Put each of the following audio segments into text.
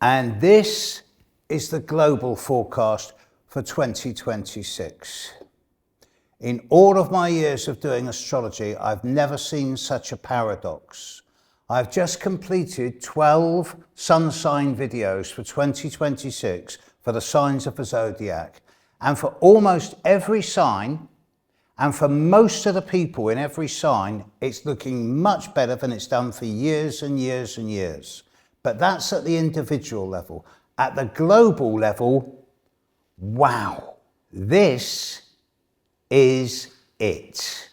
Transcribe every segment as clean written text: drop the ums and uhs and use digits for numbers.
and this is the global forecast for 2026. In all of my years of doing astrology, I've never seen such a paradox. I've just completed 12 sun sign videos for 2026 for the signs of the zodiac. And for almost every sign, and for most of the people in every sign, it's looking much better than it's done for years and years and years. But that's at the individual level. At the global level, wow, this is it.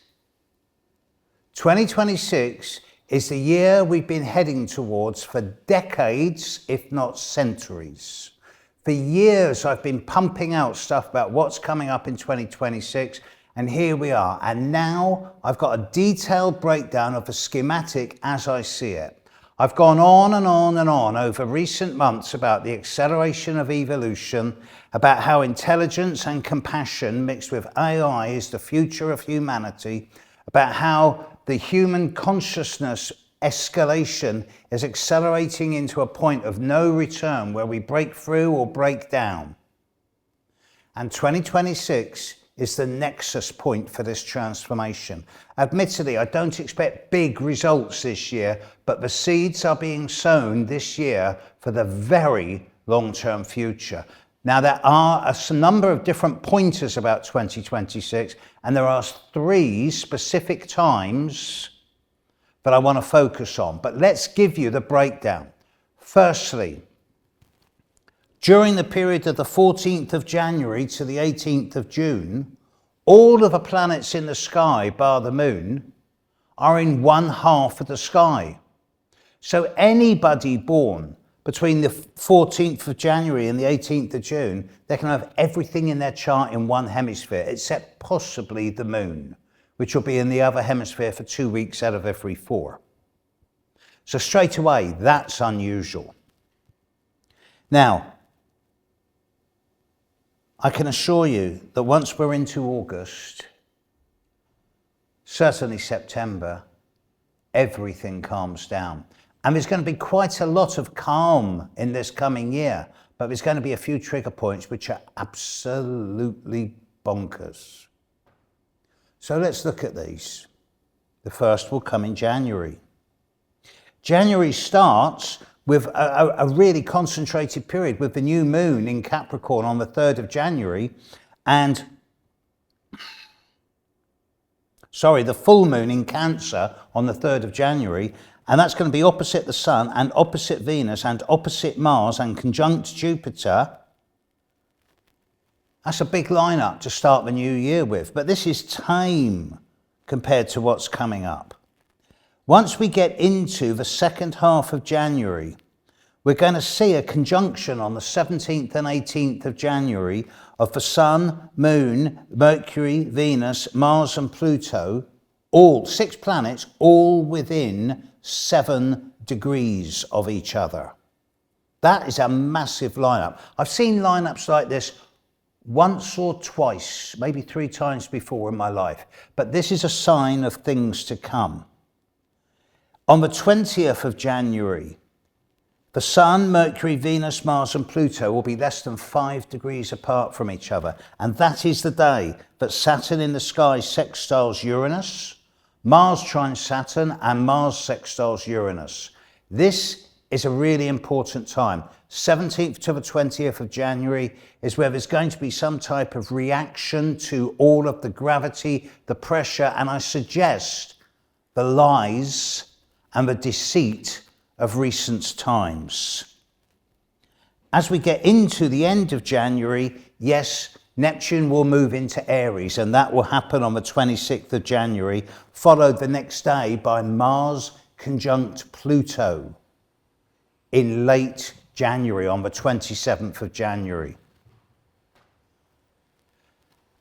2026 is the year we've been heading towards for decades, if not centuries. For years, I've been pumping out stuff about what's coming up in 2026, and here we are. And now I've got a detailed breakdown of the schematic as I see it. I've gone on and on and on over recent months about the acceleration of evolution, about how intelligence and compassion mixed with AI is the future of humanity, about how the human consciousness escalation is accelerating into a point of no return where we break through or break down. And 2026 is the nexus point for this transformation. Admittedly, I don't expect big results this year, but the seeds are being sown this year for the very long-term future. Now, there are a number of different pointers about 2026, and there are 3 specific times that I want to focus on. But let's give you the breakdown. Firstly, during the period of the 14th of January to the 18th of June, all of the planets in the sky, bar the moon, are in one half of the sky. So anybody born between the 14th of January and the 18th of June, they can have everything in their chart in one hemisphere, except possibly the moon, which will be in the other hemisphere for 2 weeks out of every 4. So straight away, that's unusual. Now, I can assure you that once we're into August, certainly September, everything calms down. And there's going to be quite a lot of calm in this coming year, but there's going to be a few trigger points which are absolutely bonkers. So let's look at these. The first will come in January. January starts with a really concentrated period with the new moon in Capricorn on the 3rd of January and the full moon in Cancer on the 3rd of January, and that's going to be opposite the Sun and opposite Venus and opposite Mars and conjunct Jupiter. That's a big lineup to start the new year with, but this is tame compared to what's coming up. Once we get into the second half of January, we're going to see a conjunction on the 17th and 18th of January of the Sun, Moon, Mercury, Venus, Mars and Pluto, all 6 planets, all within 7 degrees of each other. That is a massive lineup. I've seen lineups like this once or twice, maybe 3 times before in my life, but this is a sign of things to come. On the 20th of January, the Sun, Mercury, Venus, Mars and Pluto will be less than 5 degrees apart from each other. And that is the day that Saturn in the sky sextiles Uranus, Mars trines Saturn and Mars sextiles Uranus. This is a really important time. 17th to the 20th of January is where there's going to be some type of reaction to all of the gravity, the pressure, and I suggest the lies and the deceit of recent times. As we get into the end of January, yes, Neptune will move into Aries, and that will happen on the 26th of January, followed the next day by Mars conjunct Pluto in late January, on the 27th of January.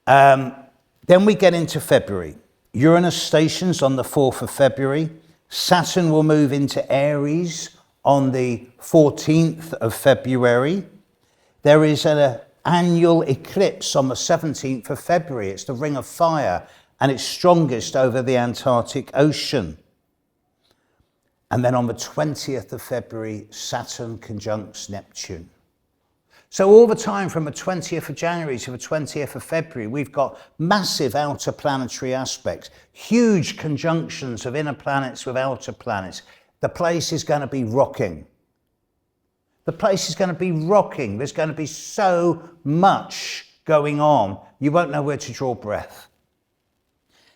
Then we get into February. Uranus stations on the 4th of February. Saturn will move into Aries on the 14th of February. There is an annual eclipse on the 17th of February. It's the Ring of Fire, and it's strongest over the Antarctic Ocean. And then on the 20th of February, Saturn conjuncts Neptune. So all the time from the 20th of January to the 20th of February, we've got massive outer planetary aspects, huge conjunctions of inner planets with outer planets. The place is going to be rocking. The place is going to be rocking. There's going to be so much going on, you won't know where to draw breath.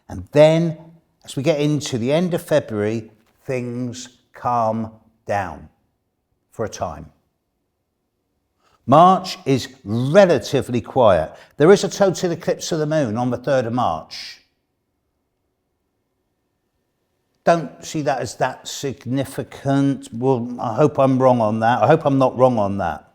And then, as we get into the end of February, things calm down for a time. March is relatively quiet. There is a total eclipse of the moon on the 3rd of March. Don't see that as that significant. Well, I hope I'm wrong on that. I hope I'm not wrong on that.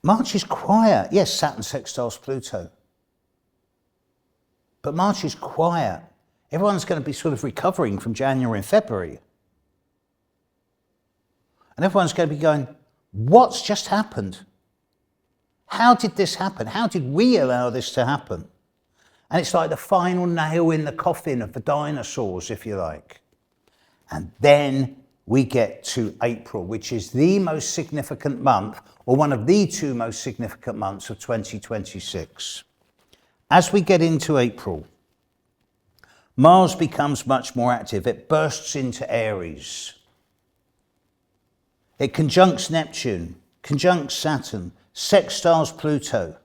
March is quiet. Yes, Saturn sextiles Pluto. But March is quiet. Everyone's going to be sort of recovering from January and February. And everyone's going to be going, what's just happened? How did this happen? How did we allow this to happen? And it's like the final nail in the coffin of the dinosaurs, if you like. And then we get to April, which is the most significant month, or one of the two most significant months of 2026. As we get into April, Mars becomes much more active. It bursts into Aries. It conjuncts Neptune, conjuncts Saturn, sextiles Pluto.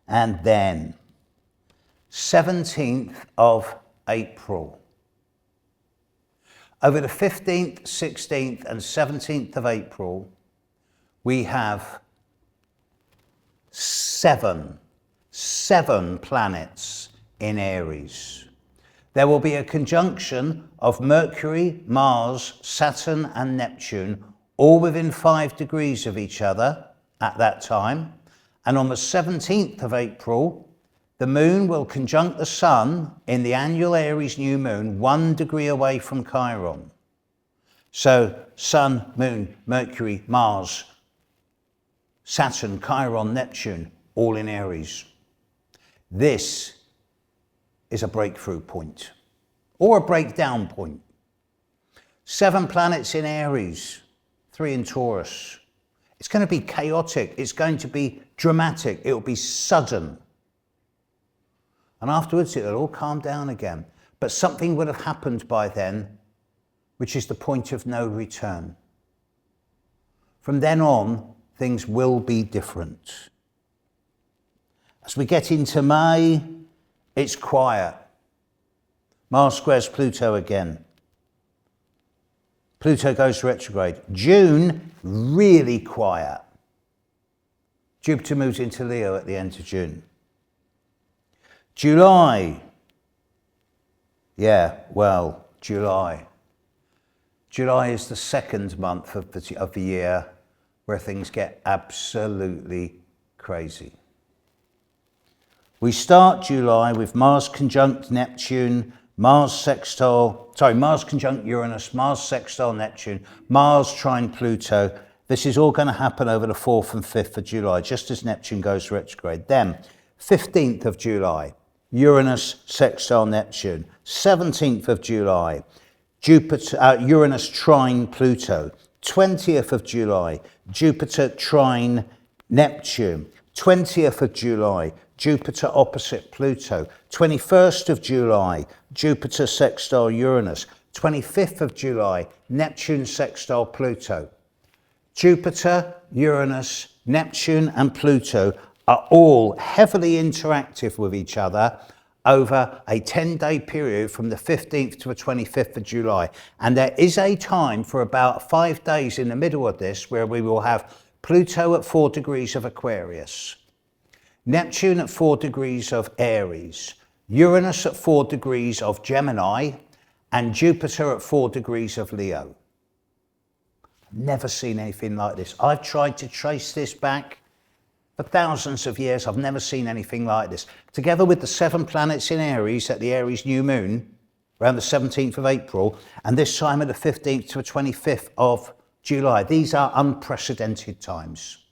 And then, 17th of April. Over the 15th, 16th and 17th of April, we have seven planets in Aries. There will be a conjunction of Mercury, Mars, Saturn and Neptune, all within 5 degrees of each other at that time. And on the 17th of April, the moon will conjunct the sun in the annual Aries new moon 1 degree away from Chiron. So sun, moon, Mercury, Mars, Saturn, Chiron, Neptune, all in Aries. This is a breakthrough point or a breakdown point. 7 planets in Aries, 3 in Taurus. It's going to be chaotic. It's going to be dramatic. It will be sudden. And afterwards, it'll all calm down again. But something would have happened by then, which is the point of no return. From then on, things will be different. As we get into May, it's quiet. Mars squares Pluto again. Pluto goes retrograde. June, really quiet. Jupiter moves into Leo at the end of June. July. July. July is the second month of the year where things get absolutely crazy. We start July with Mars conjunct Neptune, Mars conjunct Uranus, Mars sextile Neptune, Mars trine Pluto. This is all going to happen over the 4th and 5th of July, just as Neptune goes retrograde. Then, 15th of July, Uranus sextile Neptune. 17th of July, Uranus trine Pluto. 20th of July, Jupiter trine Neptune. 20th of July, Jupiter opposite Pluto. 21st of July, Jupiter sextile Uranus. 25th of July, Neptune sextile Pluto. Jupiter, Uranus, Neptune and Pluto are all heavily interactive with each other over a 10-day period from the 15th to the 25th of July. And there is a time for about 5 days in the middle of this where we will have Pluto at 4 degrees of Aquarius, Neptune at 4 degrees of Aries, Uranus at 4 degrees of Gemini, and Jupiter at 4 degrees of Leo. Never seen anything like this. I've tried to trace this back for thousands of years. I've never seen anything like this. Together with the 7 planets in Aries at the Aries new moon, around the 17th of April, and this time at the 15th to the 25th of July. These are unprecedented times.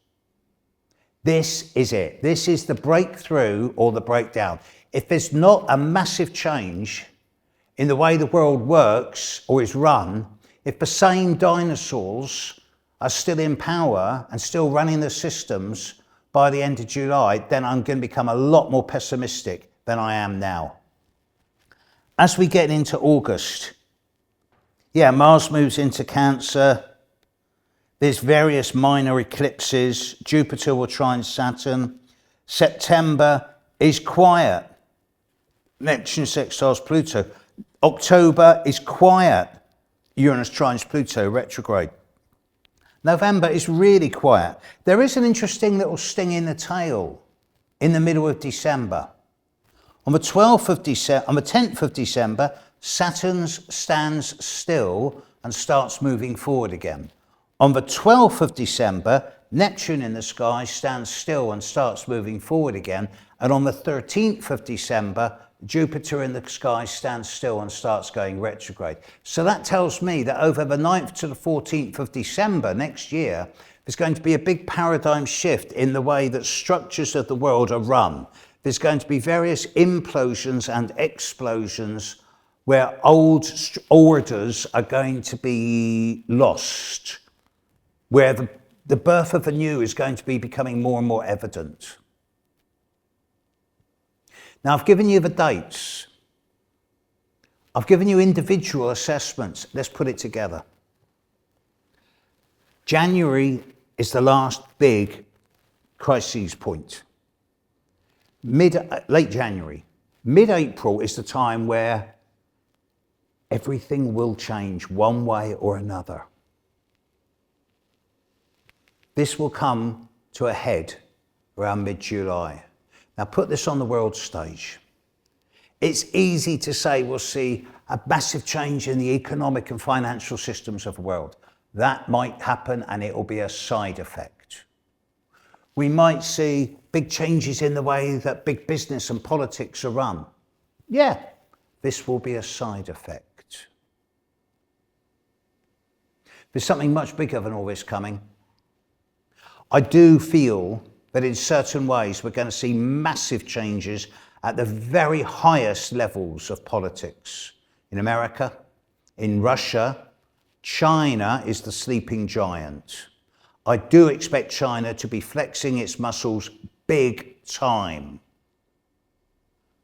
This is it. This is the breakthrough or the breakdown. If there's not a massive change in the way the world works or is run, if the same dinosaurs are still in power and still running the systems by the end of July, then I'm going to become a lot more pessimistic than I am now. As we get into August, Mars moves into Cancer. There's various minor eclipses. Jupiter will trine Saturn. September is quiet. Neptune sextiles Pluto. October is quiet. Uranus trines Pluto retrograde. November is really quiet. There is an interesting little sting in the tail in the middle of December. On the 10th of December, Saturn stands still and starts moving forward again. On the 12th of December, Neptune in the sky stands still and starts moving forward again. And on the 13th of December, Jupiter in the sky stands still and starts going retrograde. So that tells me that over the 9th to the 14th of December next year, there's going to be a big paradigm shift in the way that structures of the world are run. There's going to be various implosions and explosions where old orders are going to be lost, where the birth of the new is going to be becoming more and more evident. Now, I've given you the dates. I've given you individual assessments. Let's put it together. January is the last big crisis point. Late January. Mid-April is the time where everything will change one way or another. This will come to a head around mid-July. Now put this on the world stage. It's easy to say we'll see a massive change in the economic and financial systems of the world. That might happen and it will be a side effect. We might see big changes in the way that big business and politics are run. Yeah, this will be a side effect. There's something much bigger than all this coming. I do feel that in certain ways we're going to see massive changes at the very highest levels of politics. In America, in Russia, China is the sleeping giant. I do expect China to be flexing its muscles big time.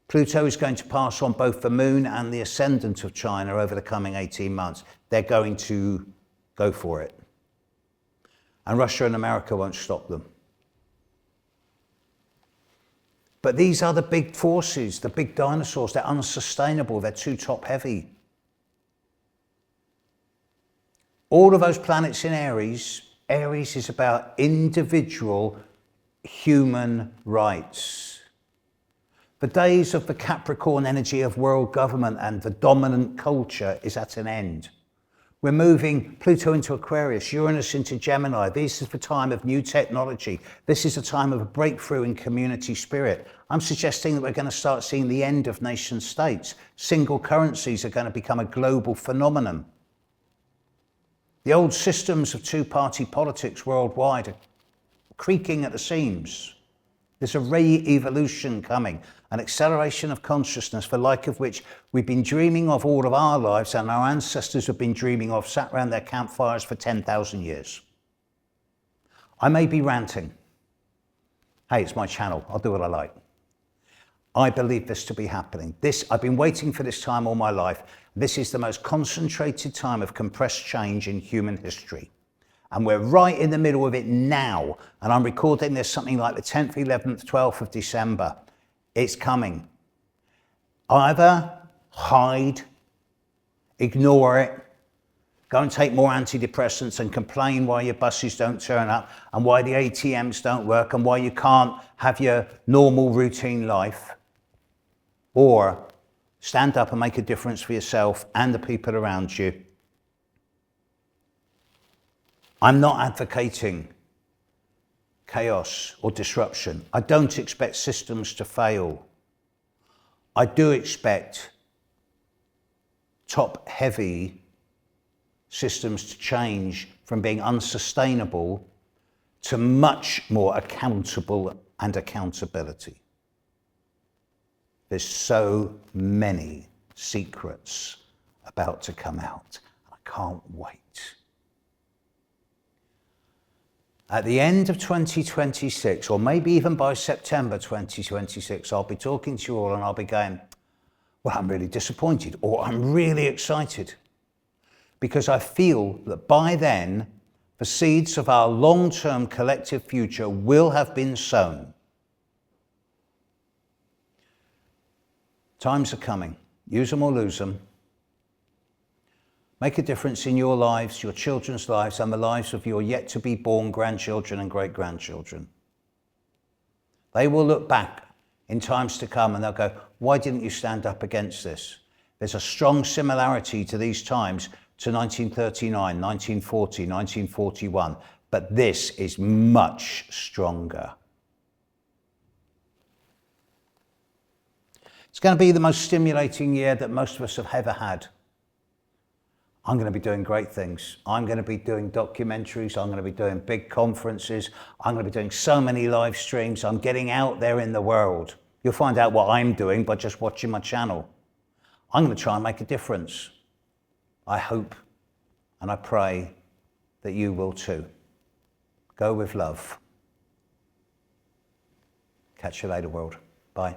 Pluto is going to pass on both the moon and the ascendant of China over the coming 18 months. They're going to go for it. And Russia and America won't stop them. But these are the big forces, the big dinosaurs. They're unsustainable. They're too top heavy. All of those planets in Aries is about individual human rights. The days of the Capricorn energy of world government and the dominant culture is at an end. We're moving Pluto into Aquarius, Uranus into Gemini. This is the time of new technology. This is a time of a breakthrough in community spirit. I'm suggesting that we're going to start seeing the end of nation states. Single currencies are going to become a global phenomenon. The old systems of two-party politics worldwide are creaking at the seams. There's a re-evolution coming, an acceleration of consciousness, the like of which we've been dreaming of all of our lives and our ancestors have been dreaming of, sat around their campfires for 10,000 years. I may be ranting. Hey, it's my channel. I'll do what I like. I believe this to be happening. I've been waiting for this time all my life. This is the most concentrated time of compressed change in human history. And we're right in the middle of it now. And I'm recording this something like the 10th, 11th, 12th of December. It's coming. Either hide, ignore it, go and take more antidepressants and complain why your buses don't turn up and why the ATMs don't work and why you can't have your normal routine life. Or stand up and make a difference for yourself and the people around you. I'm not advocating chaos or disruption. I don't expect systems to fail. I do expect top-heavy systems to change from being unsustainable to much more accountable and accountability. There's so many secrets about to come out. I can't wait. At the end of 2026, or maybe even by September 2026, I'll be talking to you all and I'll be going, well, I'm really disappointed, or I'm really excited. Because I feel that by then, the seeds of our long-term collective future will have been sown. Times are coming. Use them or lose them. Make a difference in your lives, your children's lives, and the lives of your yet-to-be-born grandchildren and great-grandchildren. They will look back in times to come and they'll go, why didn't you stand up against this? There's a strong similarity to these times to 1939, 1940, 1941, but this is much stronger. It's going to be the most stimulating year that most of us have ever had. I'm going to be doing great things. I'm going to be doing documentaries. I'm going to be doing big conferences. I'm going to be doing so many live streams. I'm getting out there in the world. You'll find out what I'm doing by just watching my channel. I'm going to try and make a difference. I hope and I pray that you will too. Go with love. Catch you later, world. Bye.